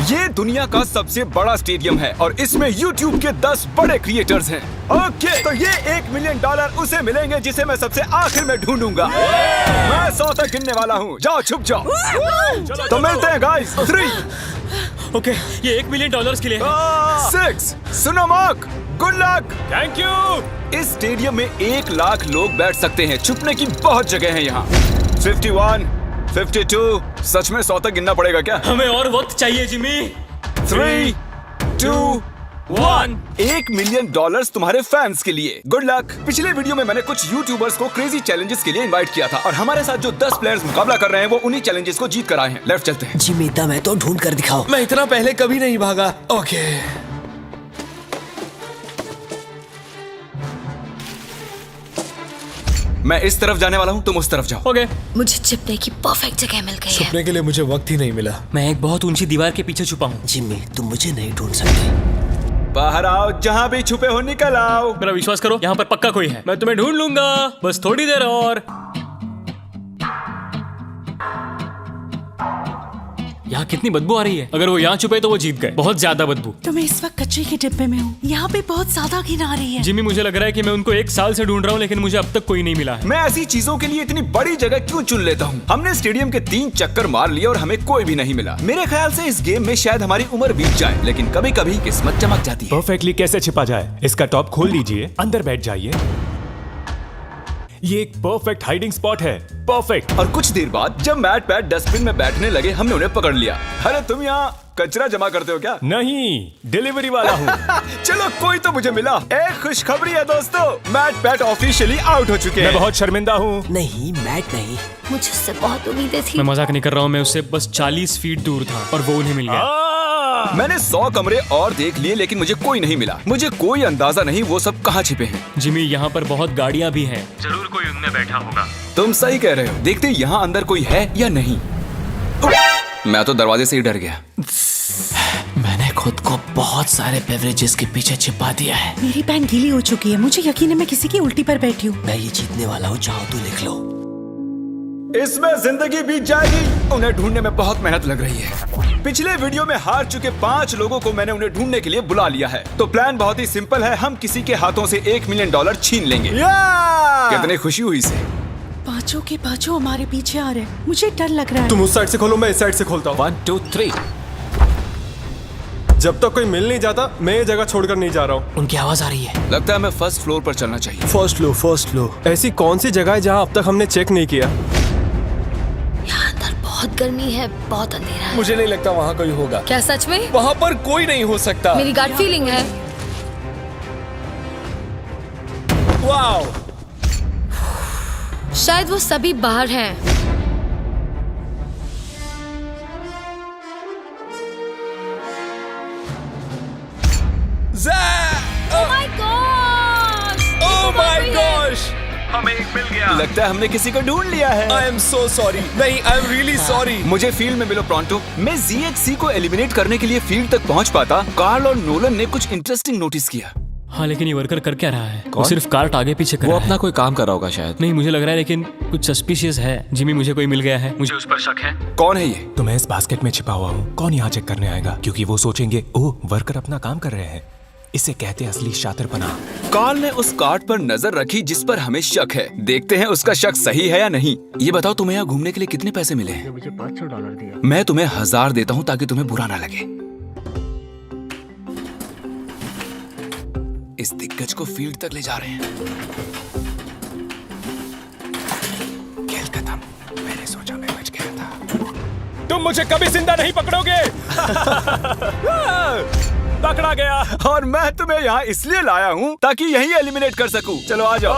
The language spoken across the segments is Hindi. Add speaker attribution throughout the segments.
Speaker 1: ये दुनिया का सबसे बड़ा स्टेडियम है और इसमें YouTube के 10 बड़े क्रिएटर्स हैं। ओके, तो ये $1 मिलियन उसे मिलेंगे जिसे मैं सबसे आखिर में ढूंढूंगा। मैं 100 तक गिनने वाला हूँ। जाओ छुप जाओ। तो मिलते हैं गाइस। 3
Speaker 2: ओके, ये $1 मिलियन के लिए है।
Speaker 1: 6 सुनो mark, good luck.
Speaker 2: Thank you.
Speaker 1: इस स्टेडियम में 1 लाख लोग बैठ सकते हैं। छुपने की बहुत जगह है यहाँ। 51, 52, सच में 100 तक गिनना पड़ेगा क्या?
Speaker 2: हमें और वक्त चाहिए जिमी।
Speaker 1: 3, 2, 1। $1 मिलियन तुम्हारे फैंस के लिए। Good luck. पिछले वीडियो में मैंने कुछ यूट्यूबर्स को क्रेजी चैलेंजेस के लिए इनवाइट किया था और हमारे साथ जो 10 प्लेयर्स मुकाबला कर रहे हैं वो उन्हीं चैलेंजेस को जीत कर आए हैं। लेफ्ट चलते हैं।
Speaker 3: जिमी दम है तो ढूंढ कर दिखाओ।
Speaker 4: मैं इतना पहले कभी नहीं भागा। ओके,
Speaker 1: मैं इस तरफ जाने वाला हूँ, तुम उस तरफ जाओ।
Speaker 2: ओके।
Speaker 5: मुझे छिपने की परफेक्ट जगह मिल गई है।
Speaker 4: छुपने के लिए मुझे वक्त ही नहीं मिला।
Speaker 2: मैं एक बहुत ऊंची दीवार के पीछे छुपा हूँ।
Speaker 3: जिमी तुम मुझे नहीं ढूंढ सकते।
Speaker 1: बाहर आओ, जहाँ भी छुपे हो निकल आओ।
Speaker 2: मेरा विश्वास करो, यहाँ पर पक्का कोई है। मैं तुम्हें ढूंढ लूंगा, बस थोड़ी देर और। यहाँ कितनी बदबू आ रही है। अगर वो यहाँ छुपे तो वो जीत गए। बहुत ज्यादा बदबू।
Speaker 6: तो मैं इस वक्त कचरे के डिब्बे में हूँ। यहाँ पे बहुत ज्यादा घिन आ रही है।
Speaker 2: जिमी, मुझे लग रहा है कि मैं उनको 1 साल से ढूंढ रहा हूँ लेकिन मुझे अब तक कोई नहीं मिला है।
Speaker 1: मैं ऐसी चीजों के लिए इतनी बड़ी जगह क्यों चुन लेता हूँ? हमने स्टेडियम के 3 चक्कर मार लिए और हमें कोई भी नहीं मिला। मेरे ख्याल से इस गेम में शायद हमारी उम्र बीत जाए, लेकिन कभी कभी किस्मत चमक जाती है।
Speaker 7: परफेक्टली कैसे छिपा जाए? इसका टॉप खोल लीजिए, अंदर बैठ जाइए। ये एक परफेक्ट हाइडिंग स्पॉट है। परफेक्ट।
Speaker 1: और कुछ देर बाद जब मैट पैट डस्टबिन में बैठने लगे, हमने उन्हें पकड़ लिया। अरे तुम यहाँ कचरा जमा करते हो क्या?
Speaker 7: नहीं, डिलीवरी वाला हूँ।
Speaker 1: चलो कोई तो मुझे मिला। एक खुशखबरी है दोस्तों, मैट पैट ऑफिशियली आउट हो चुके
Speaker 7: मैं
Speaker 1: हैं।
Speaker 7: बहुत शर्मिंदा हूँ।
Speaker 3: नहीं मैट नहीं।
Speaker 5: मुझे उससे बहुत उम्मीदें थी।
Speaker 2: मैं मजाक नहीं कर रहा हूँ, मैं उससे बस 40 फीट दूर था और वो उन्हें मिल गया।
Speaker 1: मैंने 100 कमरे और देख लिए लेकिन मुझे कोई नहीं मिला। मुझे कोई अंदाजा नहीं वो सब कहाँ छिपे हैं।
Speaker 2: जिमी, यहाँ पर बहुत गाड़ियाँ भी हैं। जरूर कोई उनमें बैठा होगा।
Speaker 1: तुम सही कह रहे हो। देखते यहाँ अंदर कोई है या नहीं। मैं तो दरवाजे से ही डर गया।
Speaker 3: मैंने खुद को बहुत सारे बेवरेजेस के पीछे छिपा दिया है।
Speaker 6: मेरी पैंट गीली हो चुकी है। मुझे यकीन है मैं किसी की उल्टी पर बैठी हूँ।
Speaker 3: मैं ये जीतने वाला हूँ, चाहो तो लिख लो।
Speaker 1: इसमें जिंदगी बीत जाएगी। उन्हें ढूंढने में बहुत मेहनत लग रही है। पिछले वीडियो में हार चुके 5 लोगों को मैंने उन्हें ढूंढने के लिए बुला लिया है। तो प्लान बहुत ही सिंपल है, हम किसी के हाथों से $1 मिलियन छीन लेंगे। कितनी खुशी हुई से।
Speaker 6: पांचों के पांचों हमारे पीछे आ रहे हैं। मुझे डर लग रहा है।
Speaker 4: तुम उस साइड से खोलो, मैं इस साइड से खोलता हूँ।
Speaker 7: 1 2 3।
Speaker 4: जब तक कोई मिल नहीं जाता मैं ये जगह छोड़कर नहीं जा रहा हूँ।
Speaker 3: उनकी आवाज आ रही है।
Speaker 1: लगता है हमें फर्स्ट फ्लोर पर चलना चाहिए।
Speaker 4: First floor. ऐसी कौन सी जगह है जहाँ अब तक हमने चेक नहीं किया?
Speaker 5: यहाँ अंदर बहुत गर्मी है, बहुत अंधेरा है।
Speaker 4: मुझे नहीं लगता वहाँ कोई होगा।
Speaker 5: क्या सच में?
Speaker 4: वहाँ पर कोई नहीं हो सकता।
Speaker 5: मेरी गट फीलिंग है।
Speaker 4: वाओ,
Speaker 5: शायद वो सभी बाहर हैं।
Speaker 4: Oh
Speaker 5: my gosh!
Speaker 1: लगता है हमने किसी को ढूंढ लिया है।
Speaker 4: I am so sorry. नहीं, आई एम रियली सॉरी।
Speaker 1: मुझे फील्ड में मिलो प्रॉन्टो। मैं ZHC को एलिमिनेट करने के लिए फील्ड तक पहुंच पाता। कार्ल और नोलन ने कुछ इंटरेस्टिंग नोटिस किया।
Speaker 2: हाँ, लेकिन ये वर्कर कर क्या रहा है? वो सिर्फ कार्ट आगे पीछे कर रहा है।
Speaker 8: कोई काम कर रहा होगा शायद।
Speaker 2: नहीं, मुझे लग रहा है लेकिन कुछ सस्पिशियस है। जिमी, मुझे कोई मिल गया है, मुझे उस पर शक है।
Speaker 1: कौन है ये?
Speaker 7: तो मैं इस बास्केट में छिपा हुआ हूँ। कौन यहाँ चेक करने आएगा? क्योंकि वो सोचेंगे ओह वर्कर अपना काम कर रहे हैं। इसे कहते हैं असली शातिरपना।
Speaker 1: कार्ल ने उस कार्ड पर नजर रखी जिस पर हमें शक है। देखते हैं उसका शक सही है या नहीं। ये बताओ, तुम्हें यहाँ घूमने के लिए कितने पैसे मिले हैं?
Speaker 3: मुझे $500 दिया।
Speaker 1: मैं तुम्हें 1000 देता हूँ ताकि तुम्हें बुरा ना लगे। इस दिग्गज को फील्ड तक ले जा रहे हैं। खेल खत्म। मैंने सोचा मैं बच गया था।
Speaker 7: तुम मुझे कभी जिंदा नहीं पकड़ोगे। पकड़ा गया।
Speaker 1: और मैं तुम्हें यहाँ इसलिए लाया हूँ ताकि यहीं एलिमिनेट कर सकूं। चलो आ जाओ।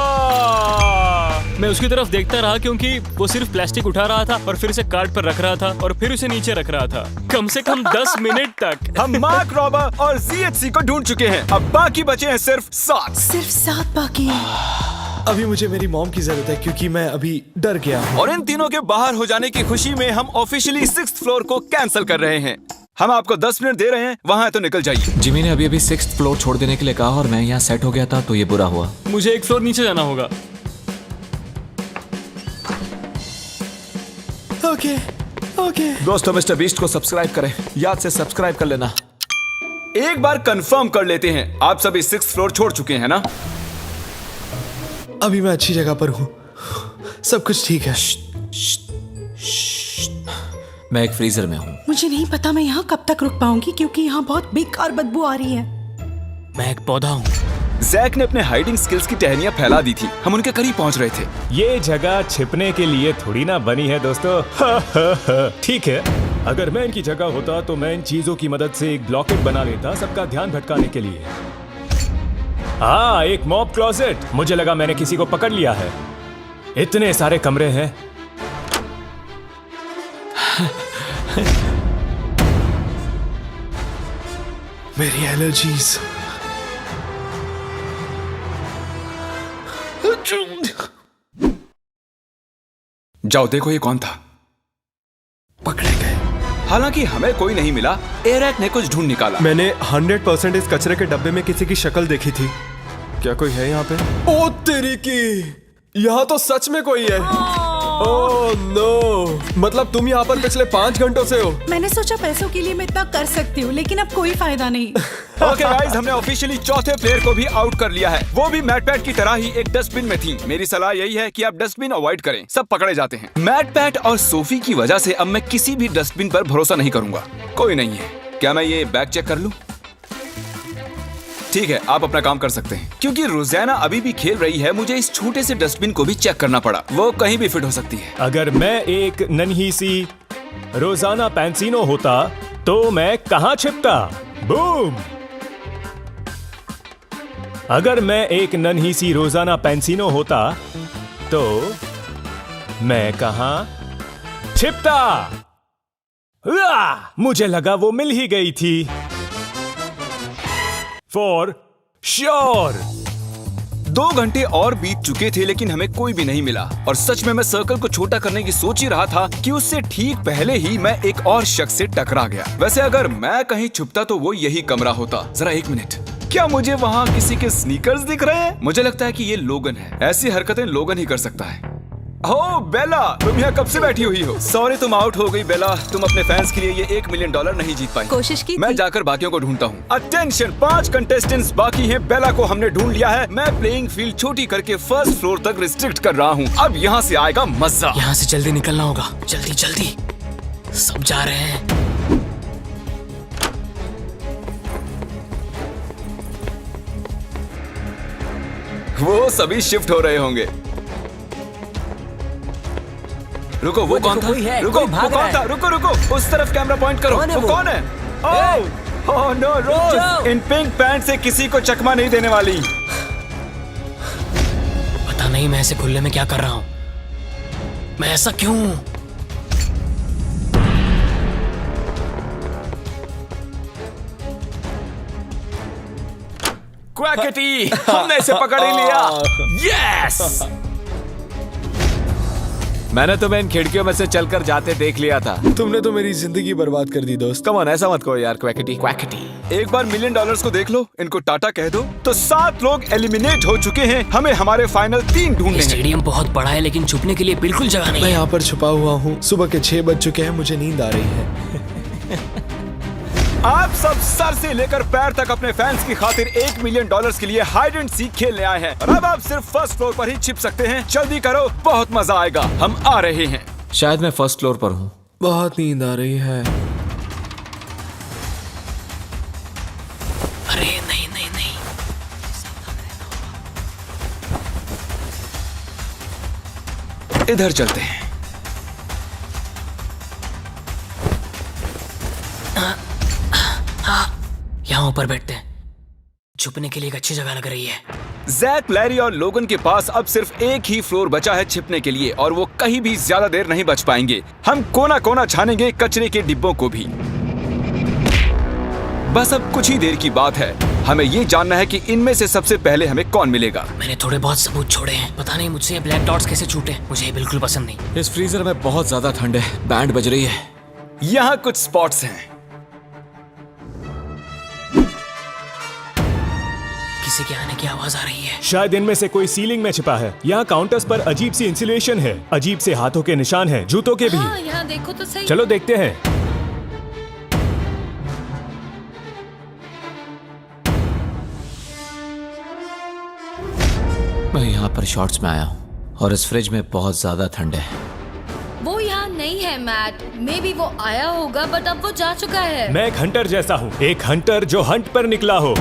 Speaker 2: मैं उसकी तरफ देखता रहा क्योंकि वो सिर्फ प्लास्टिक उठा रहा था और फिर उसे कार्ट पर रख रहा था और फिर उसे नीचे रख रहा था, कम से कम 10 मिनट तक।
Speaker 1: हम मार्क रॉबर और ZHC को ढूंढ चुके हैं। अब बाकी बचे हैं सिर्फ 7।
Speaker 6: सिर्फ 7 बाकी हैं।
Speaker 4: अभी मुझे मेरी मॉम की जरूरत है क्योंकि मैं अभी डर गया हूँ।
Speaker 1: और इन तीनों के बाहर हो जाने की खुशी में हम ऑफिशियली 6th फ्लोर को कैंसिल कर रहे हैं। हम आपको 10 मिनट दे रहे हैं, वहाँ है तो निकल जाइए।
Speaker 8: जिमी ने अभी 6th फ्लोर छोड़ देने के लिए कहा और मैं यहाँ सेट हो गया था तो ये बुरा हुआ।
Speaker 2: मुझे 1 फ्लोर नीचे जाना होगा।
Speaker 4: ओके, ओके
Speaker 8: दोस्तों मिस्टर बीस्ट को सब्सक्राइब करें, याद से सब्सक्राइब कर लेना।
Speaker 1: एक बार कंफर्म कर लेते हैं, आप सभी 6th फ्लोर छोड़ चुके हैं ना?
Speaker 4: अभी मैं अच्छी जगह पर हूँ, सब कुछ ठीक है।
Speaker 8: मैं एक फ्रीजर में हूँ।
Speaker 6: मुझे नहीं पता मैं यहाँ कब तक रुक पाऊंगी क्योंकि यहाँ बहुत बेकार बदबू आ रही है।
Speaker 2: मैं एक पौधा हूँ।
Speaker 1: जैक ने अपने हाइडिंग स्किल्स की टहनियां फैला दी थी, हम उनके करीब पहुंच रहे थे।
Speaker 7: ये जगह छिपने के लिए थोड़ी ना बनी है दोस्तों। ठीक है, अगर मैं इनकी जगह होता तो मैं इन चीजों की मदद से एक ब्लॉकेट बना लेता सबका ध्यान भटकाने के लिए। हाँ, एक मॉब क्लोजेट। मुझे लगा मैंने किसी को पकड़ लिया है। इतने सारे कमरे हैं।
Speaker 4: मेरी एलर्जीज।
Speaker 1: जाओ देखो ये कौन था।
Speaker 4: पकड़े गए।
Speaker 1: हालांकि हमें कोई नहीं मिला, एरैक ने कुछ ढूंढ निकाला।
Speaker 9: मैंने 100% इस कचरे के डब्बे में किसी की शक्ल देखी थी। क्या कोई है यहाँ पे?
Speaker 4: ओ तेरी की, यहाँ तो सच में कोई है। ओह नो, मतलब तुम यहाँ पर पिछले 5 घंटों से हो।
Speaker 6: मैंने सोचा पैसों के लिए मैं इतना कर सकती हूँ, लेकिन अब कोई फायदा नहीं।
Speaker 1: ओके गाइस, हमने ऑफिशियली चौथे प्लेयर को भी आउट कर लिया है। वो भी मैट पैट की तरह ही एक डस्टबिन में थी। मेरी सलाह यही है कि आप डस्टबिन अवॉइड करें, सब पकड़े जाते हैं। मैट पैट और सोफी की वजह से अब मैं किसी भी डस्टबिन पर भरोसा नहीं करूंगा। कोई नहीं है। क्या मैं ये बैग चेक कर लूं? ठीक है, आप अपना काम कर सकते हैं। क्योंकि रोजाना अभी भी खेल रही है, मुझे इस छोटे से डस्टबिन को भी चेक करना पड़ा। वो कहीं भी फिट हो सकती है।
Speaker 7: अगर मैं एक नन्ही सी रोजाना पैंसिनो होता तो मैं कहाँ छिपता? बूम! अगर मैं एक नन्ही सी रोजाना पैंसिनो होता तो मैं कहाँ छिपता? मुझे लगा वो मिल ही गई थी। For sure.
Speaker 1: 2 घंटे और बीत चुके थे लेकिन हमें कोई भी नहीं मिला। और सच में मैं सर्कल को छोटा करने की सोच ही रहा था कि उससे ठीक पहले ही मैं एक और शख्स से टकरा गया। वैसे अगर मैं कहीं छुपता तो वो यही कमरा होता। जरा 1 मिनट, क्या मुझे वहाँ किसी के स्नीकर्स दिख रहे हैं? मुझे लगता है कि ये लोगन है। ऐसी हरकतें लोगन ही कर सकता है। ओह बेला, तुम यहाँ कब से बैठी हुई हो? सॉरी तुम आउट हो गई बेला। तुम अपने फैंस के लिए ये $1 मिलियन नहीं जीत पाई।
Speaker 5: कोशिश की
Speaker 1: मैं
Speaker 5: थी।
Speaker 1: जाकर बाकियों को ढूंढता हूँ। अटेंशन, 5 कंटेस्टेंट्स बाकी हैं। बेला को हमने ढूंढ लिया है। मैं प्लेइंग फील्ड छोटी करके 1st फ्लोर तक रिस्ट्रिक्ट कर रहा हूँ। अब यहाँ से आएगा मजा।
Speaker 3: यहाँ से जल्दी निकलना होगा। जल्दी जल्दी, सब जा रहे हैं।
Speaker 1: वो सभी शिफ्ट हो रहे होंगे। रुको, वो कौन था? रुको, वो कौन था? रुको रुको, उस तरफ कैमरा पॉइंट करो। वो कौन है? ओह नो, रोज इन पिंक पैंट से किसी को चकमा नहीं देने वाली।
Speaker 3: पता नहीं मैं ऐसे खुले में क्या कर रहा हूँ। मैं ऐसा क्यों?
Speaker 1: क्वैकेटी, हमने इसे पकड़ ही लिया। यस!
Speaker 8: मैंने तुम्हें इन खिड़कियों में से चलकर जाते देख लिया था।
Speaker 4: तुमने तो मेरी जिंदगी बर्बाद कर दी दोस्त।
Speaker 8: कम ऑन, ऐसा मत कहो यार क्वैकेटी। क्वैकेटी,
Speaker 1: एक बार $1 मिलियन को देख लो, इनको टाटा कह दो। तो 7 लोग एलिमिनेट हो चुके हैं। हमें हमारे फाइनल 3 ढूंढने हैं।
Speaker 3: स्टेडियम बहुत बड़ा है लेकिन छुपने के लिए बिल्कुल जगह नहीं
Speaker 4: मैं
Speaker 3: है।
Speaker 4: यहाँ पर छुपा हुआ हूँ। सुबह के 6 बज चुके हैं, मुझे नींद आ रही है।
Speaker 1: आप सब सर से लेकर पैर तक अपने फैंस की खातिर $1 मिलियन के लिए हाइड एंड सीक खेलने आए हैं। और अब आप सिर्फ 1st फ्लोर पर ही छिप सकते हैं। जल्दी करो, बहुत मजा आएगा। हम आ रहे हैं।
Speaker 8: शायद मैं 1st फ्लोर पर हूँ।
Speaker 4: बहुत नींद आ रही है।
Speaker 3: अरे नहीं नहीं नहीं,
Speaker 1: इधर चलते हैं।
Speaker 3: यहाँ ऊपर बैठते हैं। छुपने के लिए एक अच्छी जगह लग रही है।
Speaker 1: जैक, लैरी और लोगन के पास अब सिर्फ एक ही फ्लोर बचा है छिपने के लिए, और वो कहीं भी ज्यादा देर नहीं बच पाएंगे। हम कोना कोना छानेंगे कचरे के डिब्बों को भी। बस अब कुछ ही देर की बात है। हमें ये जानना है कि इनमें से सबसे पहले हमें कौन मिलेगा।
Speaker 3: मैंने थोड़े बहुत सबूत छोड़े हैं। पता नहीं मुझसे ये ब्लैक डॉट्स कैसे छूटे। मुझे ये बिल्कुल पसंद नहीं।
Speaker 8: इस फ्रीजर में बहुत ज्यादा ठंड है। बैंड बज रही है।
Speaker 1: यहाँ कुछ स्पॉट्स हैं।
Speaker 3: किसी किसी के आने की आवाज आ रही है।
Speaker 7: शायद इनमें से कोई सीलिंग में छिपा है। यहाँ काउंटर्स पर अजीब सी इंसुलेशन है, अजीब से हाथों के निशान हैं, जूतों के भी।
Speaker 5: हाँ, यहाँ देखो तो सही।
Speaker 7: चलो देखते हैं।
Speaker 8: मैं यहाँ पर शॉर्ट्स में आया हूँ और इस फ्रिज में बहुत ज्यादा ठंड है।
Speaker 5: वो यहाँ नहीं है मैट। मे बी वो आया होगा बट अब वो जा चुका है।
Speaker 7: मैं एक हंटर जैसा हूँ, एक हंटर जो हंट पर निकला हो।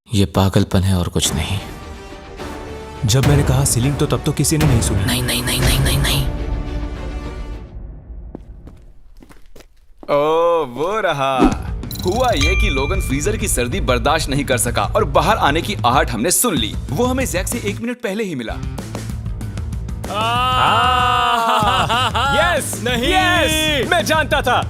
Speaker 8: ये पागलपन है और कुछ नहीं।
Speaker 7: जब मैंने कहा सीलिंग तो तब तो किसी ने नहीं सुना।
Speaker 3: नहीं नहीं नहीं नहीं नहीं नहीं।
Speaker 1: ओ वो रहा। हुआ ये कि लोगन फ्रीजर की सर्दी बर्दाश्त नहीं कर सका और बाहर आने की आहट हमने सुन ली। वो हमें जैक से 1 मिनट पहले ही मिला।
Speaker 7: यस नहीं, यस मैं जानता था,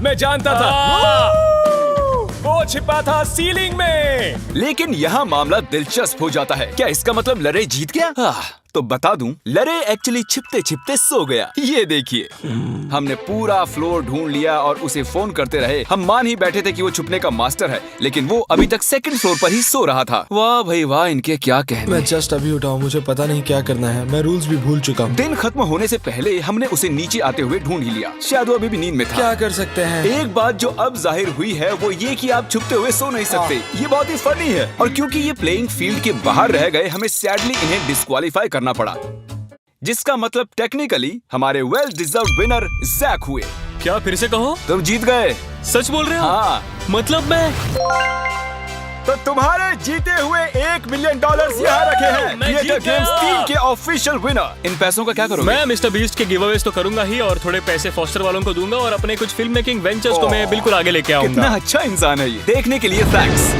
Speaker 7: वो छिपा था सीलिंग में।
Speaker 1: लेकिन यहाँ मामला दिलचस्प हो जाता है। क्या इसका मतलब लरे जीत गया? तो बता दूं, लरे एक्चुअली छिपते छिपते सो गया। ये देखिए, हमने पूरा फ्लोर ढूंढ लिया और उसे फोन करते रहे। हम मान ही बैठे थे कि वो छुपने का मास्टर है, लेकिन वो अभी तक 2nd फ्लोर पर ही सो रहा था। वाह भाई वाह, इनके क्या कहने।
Speaker 9: मैं जस्ट अभी उठा हूँ, मुझे पता नहीं क्या करना है। मैं रूल्स भी भूल चुका हूँ।
Speaker 1: दिन खत्म होने से पहले हमने उसे नीचे आते हुए ढूंढ ही लिया। शायद वो अभी भी नींद में था।
Speaker 9: क्या कर सकते हैं?
Speaker 1: एक बात जो अब जाहिर हुई है वो ये कि आप छुपते हुए सो नहीं सकते। ये बहुत ही फनी है। और क्योंकि ये प्लेइंग फील्ड के बाहर रह गए, हमें सैडली इन्हें डिस्क्वालीफाई करना पड़ा, जिसका मतलब टेक्निकली हमारे वेल डिजर्व्ड विनर जैक हुए।
Speaker 2: क्या फिर से कहो?
Speaker 1: तुम जीत गए।
Speaker 2: सच बोल रहे हो?
Speaker 1: हाँ।
Speaker 2: मतलब मैं
Speaker 1: तो तुम्हारे जीते हुए $1 मिलियन यहाँ रखे हैं।
Speaker 2: मैं
Speaker 1: थिएटर
Speaker 2: जीत गया।
Speaker 1: गेम्स 3 के ऑफिशियल विनर। इन पैसों का क्या करोगे?
Speaker 2: मैं मिस्टर बीस्ट के गिवअवेज तो करूंगा ही, और थोड़े पैसे फॉस्टर वालों को दूंगा, और अपने कुछ फिल्म मेकिंग वेंचर्स को मैं बिल्कुल आगे लेके
Speaker 1: कितना
Speaker 2: आऊंगा।
Speaker 1: अच्छा इंसान है ये। देखने के लिए थैंक्स।